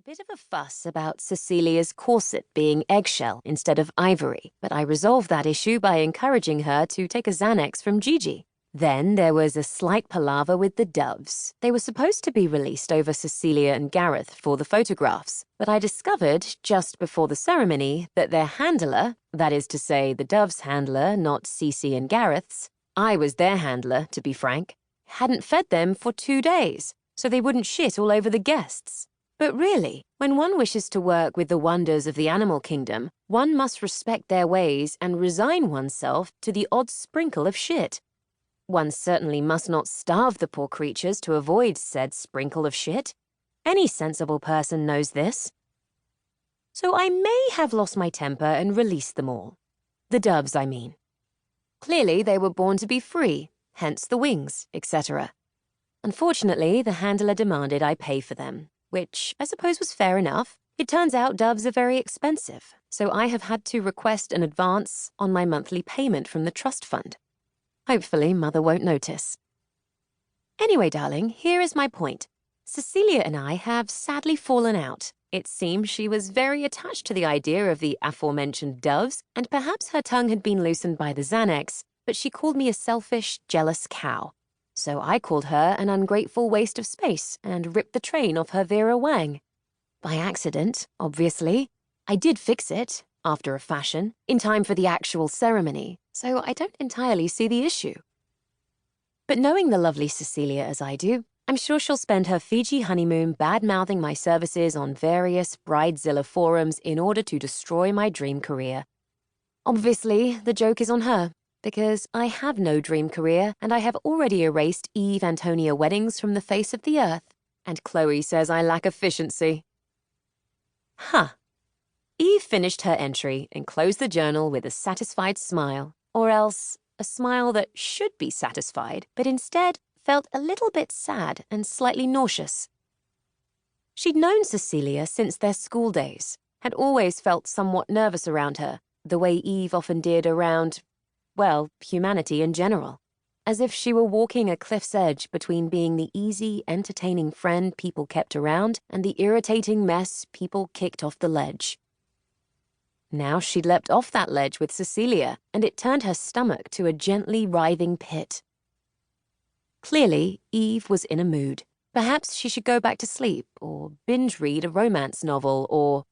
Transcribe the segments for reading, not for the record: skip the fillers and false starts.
bit of a fuss about Cecilia's corset being eggshell instead of ivory, but I resolved that issue by encouraging her to take a Xanax from Gigi. Then there was a slight palaver with the doves. They were supposed to be released over Cecilia and Gareth for the photographs, but I discovered just before the ceremony that their handler, that is to say the doves' handler, not Cece and Gareth's, I was their handler, to be frank, hadn't fed them for 2 days, so they wouldn't shit all over the guests. But really, when one wishes to work with the wonders of the animal kingdom, one must respect their ways and resign oneself to the odd sprinkle of shit. One certainly must not starve the poor creatures to avoid said sprinkle of shit. Any sensible person knows this. So I may have lost my temper and released them all. The doves, I mean. Clearly they were born to be free, hence the wings, etc. Unfortunately, the handler demanded I pay for them, which I suppose was fair enough. It turns out doves are very expensive, so I have had to request an advance on my monthly payment from the trust fund. Hopefully, Mother won't notice. Anyway, darling, here is my point. Cecilia and I have sadly fallen out. It seems she was very attached to the idea of the aforementioned doves, and perhaps her tongue had been loosened by the Xanax, but she called me a selfish, jealous cow. So I called her an ungrateful waste of space and ripped the train off her Vera Wang. By accident, obviously. I did fix it, after a fashion, in time for the actual ceremony, so I don't entirely see the issue. But knowing the lovely Cecilia as I do, I'm sure she'll spend her Fiji honeymoon bad-mouthing my services on various Bridezilla forums in order to destroy my dream career. Obviously, the joke is on her, because I have no dream career and I have already erased Eve Antonia weddings from the face of the earth, and Chloe says I lack efficiency. Huh. Eve finished her entry and closed the journal with a satisfied smile, or else a smile that should be satisfied, but instead felt a little bit sad and slightly nauseous. She'd known Cecilia since their school days, had always felt somewhat nervous around her, the way Eve often did around, well, humanity in general, as if she were walking a cliff's edge between being the easy, entertaining friend people kept around and the irritating mess people kicked off the ledge. Now she'd leapt off that ledge with Cecilia, and it turned her stomach to a gently writhing pit. Clearly, Eve was in a mood. Perhaps she should go back to sleep, or binge-read a romance novel, or...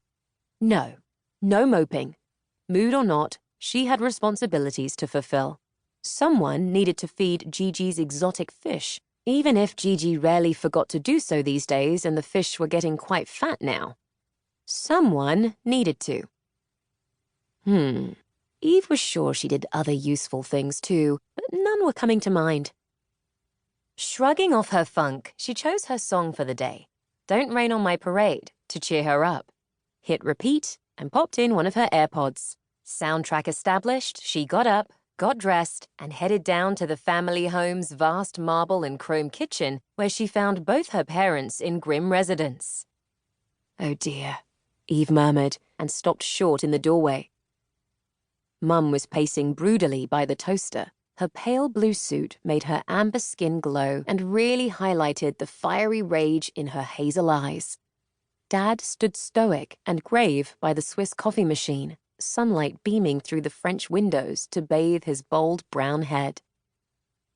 No moping. Mood or not, she had responsibilities to fulfill. Someone needed to feed Gigi's exotic fish, even if Gigi rarely forgot to do so these days and the fish were getting quite fat now. Someone needed to. Eve was sure she did other useful things too, but none were coming to mind. Shrugging off her funk, she chose her song for the day, Don't Rain on My Parade, to cheer her up. Hit repeat and popped in one of her AirPods. Soundtrack established, she got up, got dressed, and headed down to the family home's vast marble and chrome kitchen, where she found both her parents in grim residence. Oh dear, Eve murmured, and stopped short in the doorway. Mum was pacing broodily by the toaster. Her pale blue suit made her amber skin glow and really highlighted the fiery rage in her hazel eyes. Dad stood stoic and grave by the Swiss coffee machine, sunlight beaming through the French windows to bathe his bold brown head.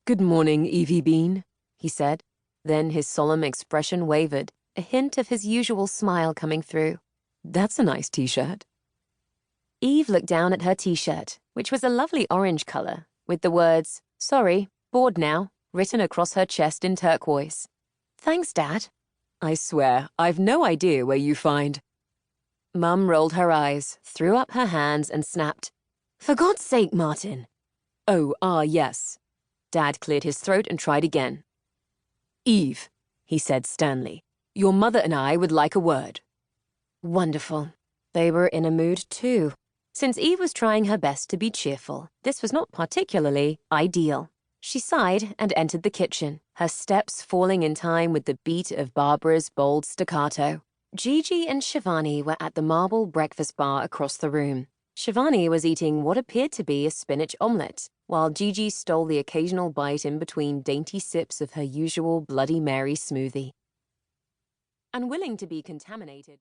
"Good morning, Evie Bean," he said. Then his solemn expression wavered, a hint of his usual smile coming through. "That's a nice t-shirt." Eve looked down at her t-shirt, which was a lovely orange color, with the words, "Sorry, bored now," written across her chest in turquoise. "Thanks, Dad." "I swear, I've no idea where you find—" Mum rolled her eyes, threw up her hands, and snapped, "For God's sake, Martin." "Oh, yes." Dad cleared his throat and tried again. "Eve," he said sternly, "your mother and I would like a word." Wonderful. They were in a mood, too. Since Eve was trying her best to be cheerful, this was not particularly ideal. She sighed and entered the kitchen, her steps falling in time with the beat of Barbara's bold staccato. Gigi and Shivani were at the marble breakfast bar across the room. Shivani was eating what appeared to be a spinach omelette, while Gigi stole the occasional bite in between dainty sips of her usual Bloody Mary smoothie. Unwilling to be contaminated